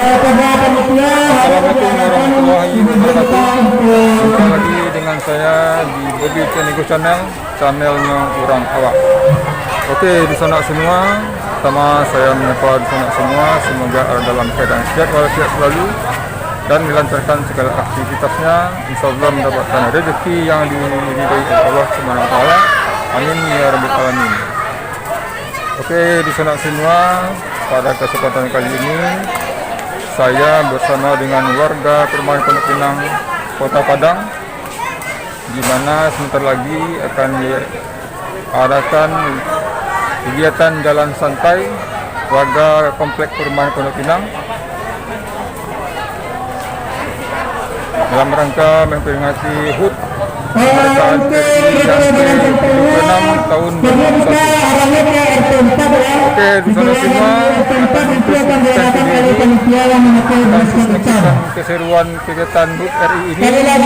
Assalamualaikum warahmatullahi wabarakatuh. Jumpa lagi dengan saya di Bobby Channel channelnya orang awak. Oke, di sana semua, pertama saya menyapa di sana semua, semoga dalam keadaan sehat walafiat selalu dan dilancarkan segala aktivitasnya, insyaallah mendapatkan rezeki yang diridhai oleh Allah Subhanahu wa taala. Amin ya rabbal alamin. Oke, di sana semua, pada kesempatan kali ini saya bersama dengan warga Perumahan Pondok Pinang, Kota Padang, di mana sebentar lagi akan diadakan kegiatan jalan santai warga Komplek Perumahan Pondok Pinang dalam rangka memperingati HUT kemerdekaan RI yang ke-76 tahun 2001. Oke, di sana semua keseruan kegiatan HUT RI ini. Dan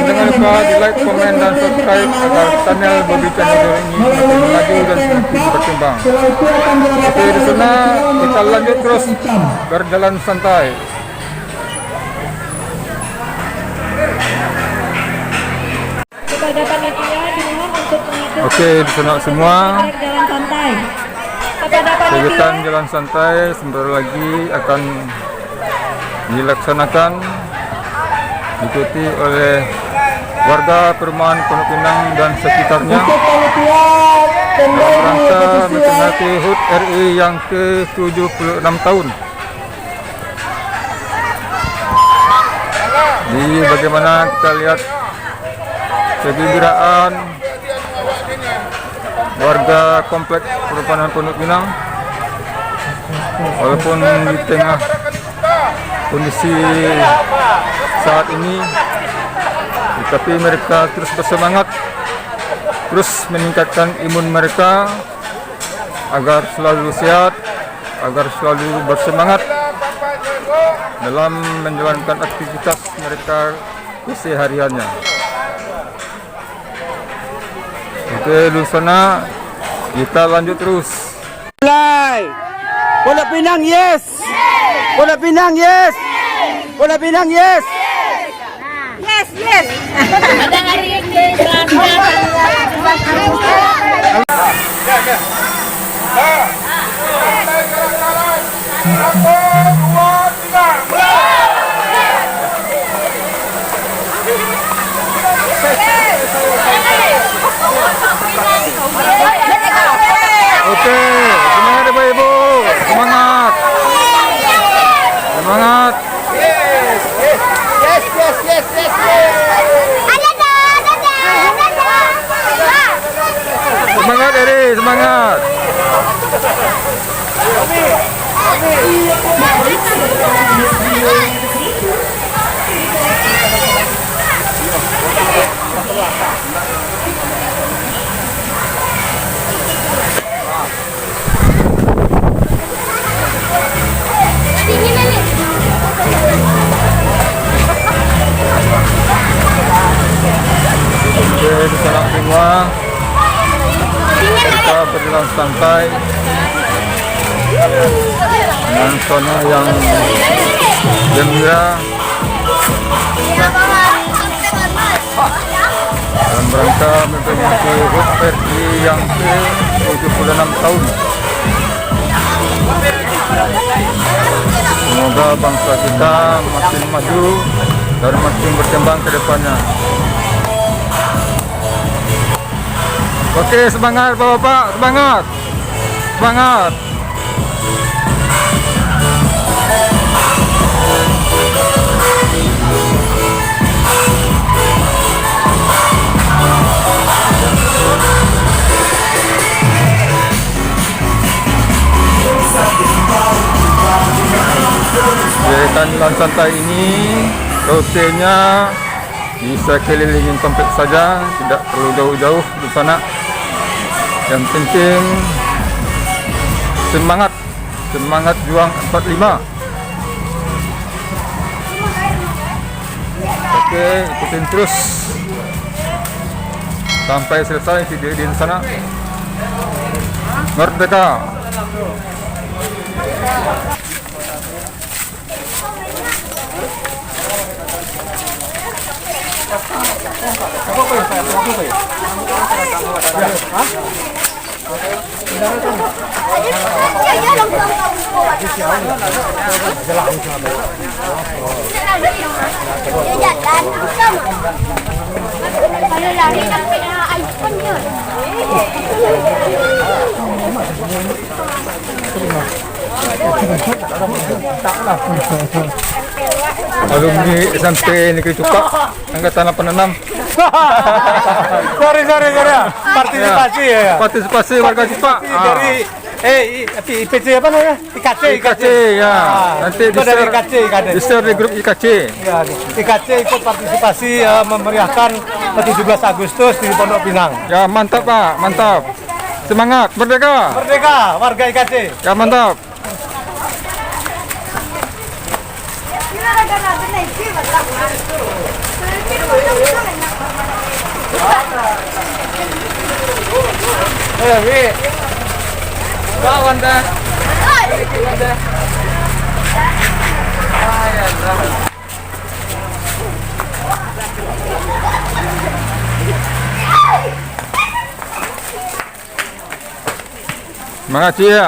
jangan lupa di like, komen, dan subscribe agar channel Bobby Channel ini semakin maju dan semakin berkembang. Oke, di sana kita lanjut terus berjalan santai. Kepada panitia dimohon untuk mengikuti Oke, di sana semua jalan santai. Kepada kegiatan panitia jalan santai sebentar lagi akan dilaksanakan, diikuti oleh warga Perumahan Pondok Pinang dan sekitarnya dalam rangka memperingati HUT RI yang ke-76 tahun. Di bagaimana kita lihat kegembiraan warga Komplek Perumahan Pondok Pinang, walaupun di tengah kondisi saat ini, tetapi mereka terus bersemangat, terus meningkatkan imun mereka agar selalu sehat, agar selalu bersemangat dalam menjalankan aktivitas mereka kesehariannya. Oke, di sana kita lanjut terus. Mulai. Pondok Pinang yes. Pondok Pinang yes. Pondok Pinang yes. yes. Pada hari ini Oke, semangat Ibu, semangat. Semangat. Semangat Eri, semangat. Oke, di sana semua kita berjalan santai dengan zona yang gembira dalam rangka memperingati HUT RI yang ke-76 tahun. Semoga bangsa kita makin maju dan makin berkembang ke depannya. Oke, semangat Bapak-bapak, semangat. Semangat. Kegiatan jalan santai ini rutenya bisa kelilingin kompleks saja, tidak perlu jauh-jauh di sana. Yang penting semangat, semangat juang 45. Oke, ikutin terus sampai selesai video di sana. Merdeka. Kalau lari nak kena iPhone je. Alumni SMP Negeri Cukak angkatan 86. Sorry. Partisipasi ya. Partisipasi warga Cukak. Dari IPC apa namanya? IKC. IKC ya. Nanti Itu dari IKC. di share di grup IKC. Ya, IKC ikut partisipasi memeriahkan 17 Agustus di Pondok Pinang. Ya mantap Pak, mantap. Semangat, merdeka. Merdeka, warga IKC. Ya mantap. Wi. Kawan dah. Semangat Cia.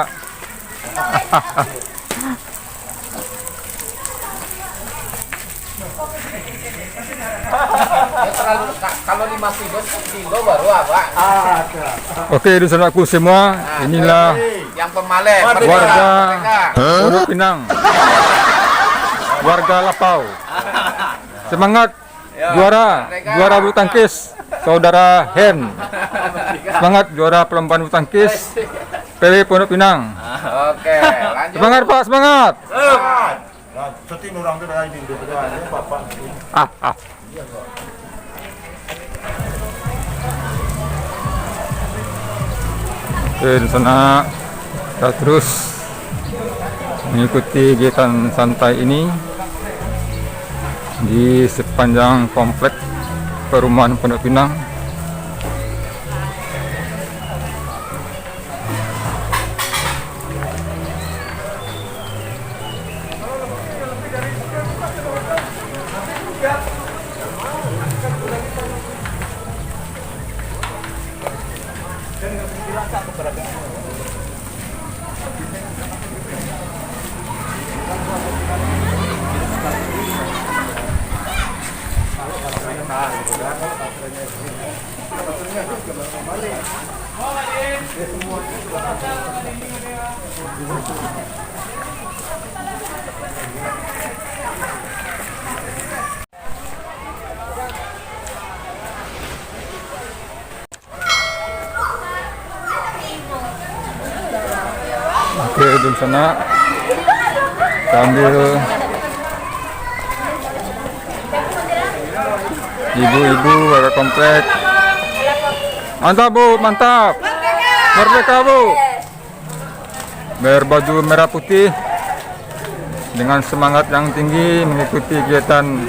Kalau 5 kilo baru apa? Oke, saudaraku semua, inilah Yang pemalet warga Pondok Pinang, warga Lapau. Semangat juara bulu tangkis, saudara Hen. Semangat juara perlombaan bulu tangkis PW Pondok Pinang. Oke, lanjut. Semangat Pak, semangat. Oke, di sana kita terus mengikuti kegiatan santai ini di sepanjang komplek perumahan Pondok Pinang. Oke, di sana sambil ibu-ibu warga komplek. Mantap Bu, mantap. Merdeka Bu. Berbaju merah putih dengan semangat yang tinggi mengikuti kegiatan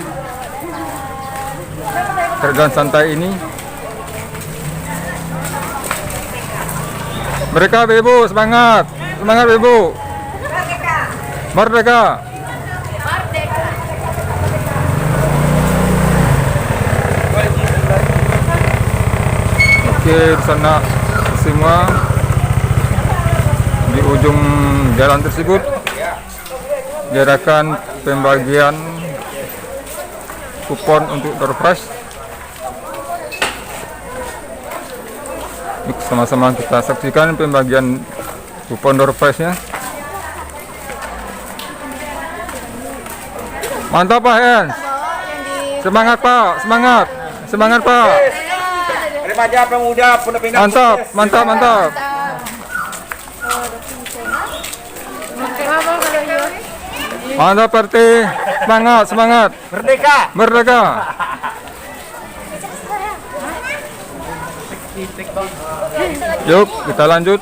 kerjaan santai ini. Mereka Ibu, semangat. Semangat Ibu. Merdeka. Oke, di sana semua di ujung jalan tersebut diadakan pembagian kupon untuk door prize. Yuk, sama-sama kita saksikan pembagian kupon door prize-nya. Mantap Pak Hens. Semangat Pak, semangat. Semangat Pak. Remaja pemuda Pondok Pinang. Mantap, mantap, mantap. Mantap Pak. Semangat, semangat. Merdeka. Merdeka. Yuk, kita lanjut.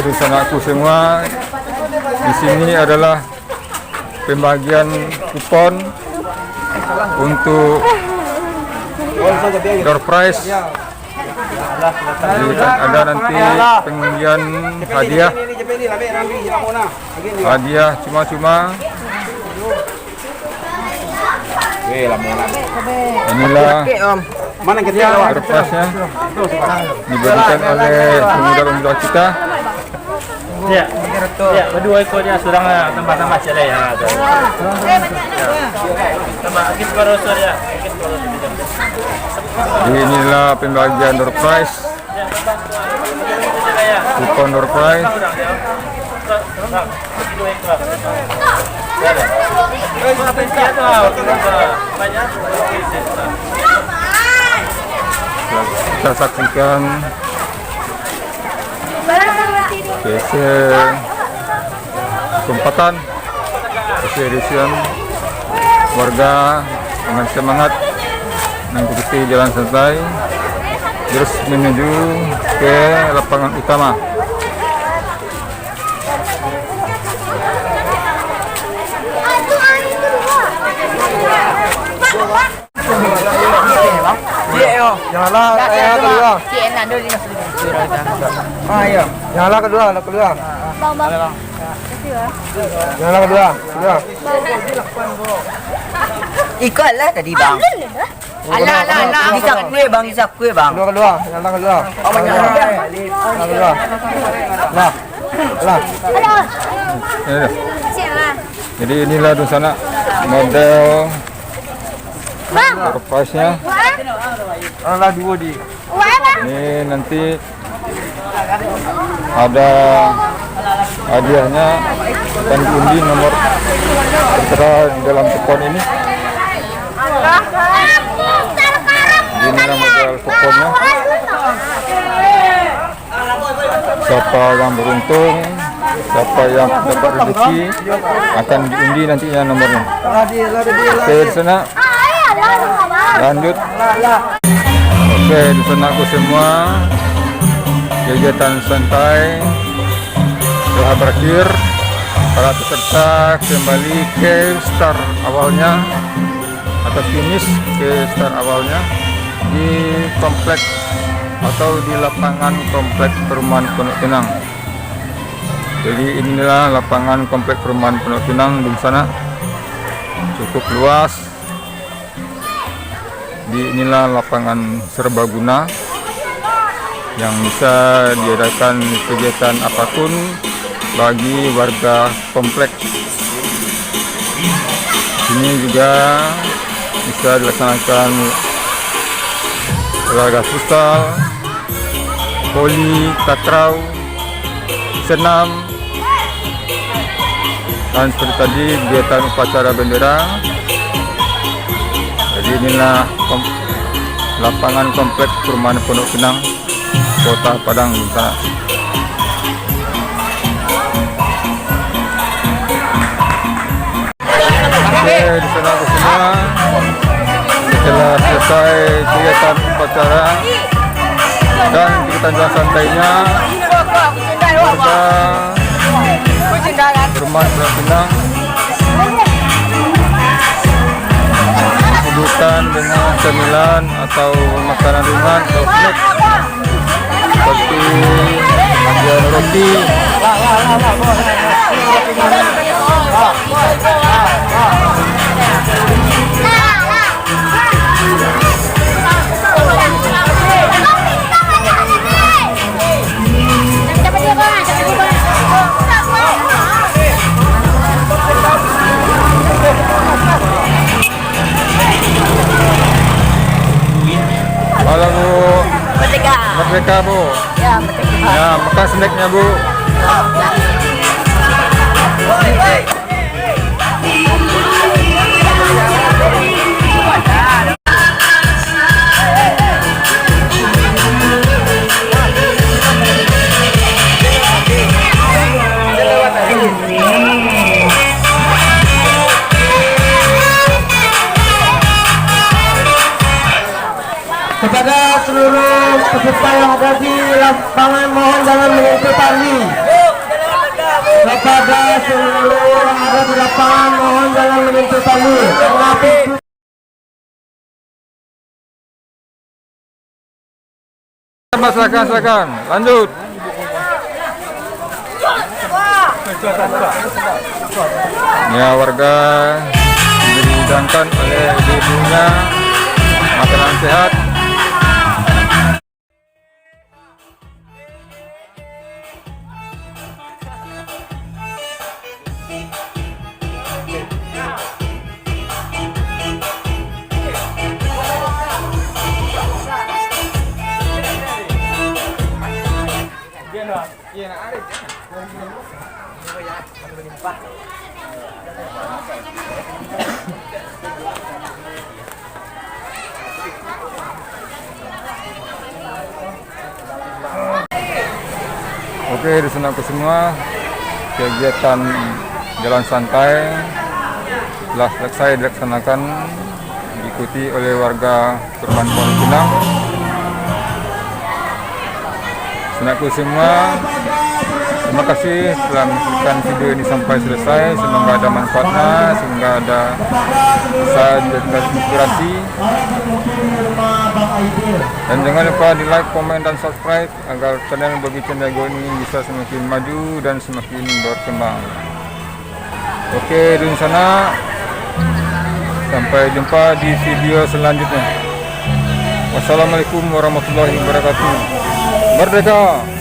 dusun-dusunku semua, di sini adalah pembagian kupon untuk door prize. Jadi ada nanti pengundian hadiah cuma-cuma. Inilah door prize-nya diberikan oleh pemuda-pemuda kita. Ya, berdua ikonnya surang tambah-tambah saja ya. Tambah kit baru ya. Jadi inilah pembagian door prize, kupon door prize. Kita saksikan kesempatan keseriusan warga dengan semangat mengikuti jalan santai terus menuju ke lapangan utama. Nyala kedua. Ayo. Nyala kedua. Bang. Nyala kedua. Ikut lah tadi bang. Alah. Isak kue bang. Kedua. Nyala kedua. Nyala kedua. Lah. Ya, Siapa? jadi inilah Dusana model door prize-nya. Nyala dua di. Ini nanti ada hadiahnya akan diundi nomor tertera di dalam kupon ini. Inilah model kuponnya. Siapa yang beruntung, siapa yang dapat rezeki akan diundi nantinya nomornya. Oke, di sana lanjut. Oke, di sana aku semua kegiatan santai telah berakhir. Para peserta kembali ke start awalnya atau finish ke start awalnya di komplek atau di lapangan komplek perumahan Pondok Pinang. Jadi inilah lapangan komplek perumahan Pondok Pinang di sana, cukup luas. Inilah lapangan serbaguna yang bisa diadakan kegiatan apapun bagi warga komplek. Ini juga bisa dilaksanakan olahraga futsal, voli, takraw, senam, dan seperti tadi kegiatan upacara bendera. Jadi inilah lapangan komplek perumahan Pondok Pinang, Kota Padang Utara. Oke, di sana ke semua. Setelah selesai kegiatan upacara dan kegiatan jalan santainya, warga perumahan Pondok Pinang bukan dengan cemilan atau makanan ringan atau snack seperti bagian roti, Halo Bu, merdeka Bu. Ya, betul. Ya, makan snacknya Bu. Kepada seluruh peserta Bapak yang ada di lapangan mohon jangan menyentuh tali. Kepada seluruh yang ada di lapangan mohon jangan menyentuh tali. Silakan, lanjut. Ya, warga dihidangkan oleh ibu-ibunya makanan sehat. Oke, disenangkan semua kegiatan jalan santai telah selesai dilaksanakan, diikuti oleh warga Kurban Pohon Pinang. Senangku semua, terima kasih telah menonton video ini sampai selesai. Semoga ada manfaatnya, semoga ada bisa jadi inspirasi. Dan jangan lupa di like, komen, dan subscribe agar channel Bobby Cendago ini bisa semakin maju dan semakin berkembang. Oke, di sana sampai jumpa di video selanjutnya. Wassalamualaikum warahmatullahi wabarakatuh. Merdeka!